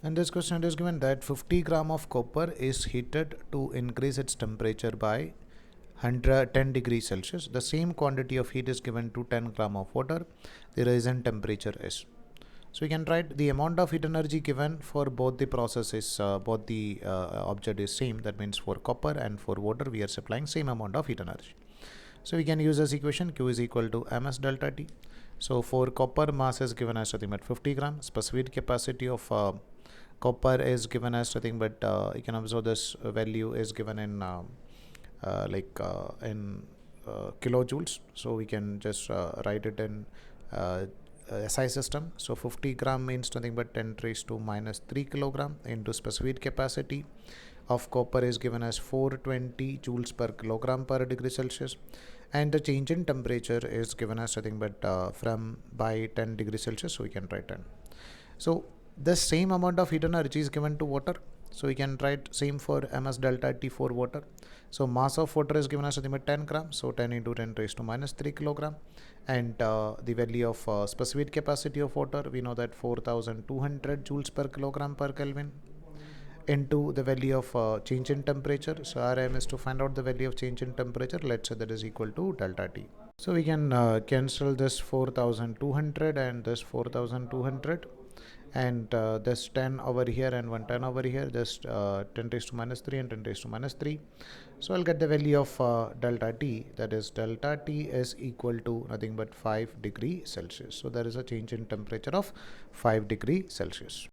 In this question, it is given that 50 gram of copper is heated to increase its temperature by 110 degrees Celsius. The same quantity of heat is given to 10 gram of water. The rise in temperature is. So we can write the amount of heat energy given for both the processes, both the object is same. That means for copper and for water, we are supplying same amount of heat energy. So we can use this equation. Q is equal to ms delta T. So for copper, mass is given as nothing but 50 gram. Specific capacity of copper is given as nothing but you can observe this value is given in in kilojoules. So we can just write it in SI system. So 50 gram means nothing but 10 raised to minus 3 kilogram into specific capacity of copper is given as 420 joules per kilogram per degree Celsius, and the change in temperature is given as nothing but from by 10 degrees Celsius. So we can write 10. So the same amount of heat energy is given to water. So we can write same for ms delta T for water. So mass of water is given as nothing but 10 gram. So 10 into 10 raised to minus 3 kilogram. And the value of specific capacity of water, we know that 4200 joules per kilogram per Kelvin into the value of change in temperature. So Rm is to find out the value of change in temperature. Let's say that is equal to delta T. So we can cancel this 4200 and this 4200, and this 10 over here and 110 over here, just 10 raised to minus 3 and 10 raised to minus 3. So I'll get the value of delta T, that is delta T is equal to nothing but 5 degree Celsius. So there is a change in temperature of 5 degree Celsius.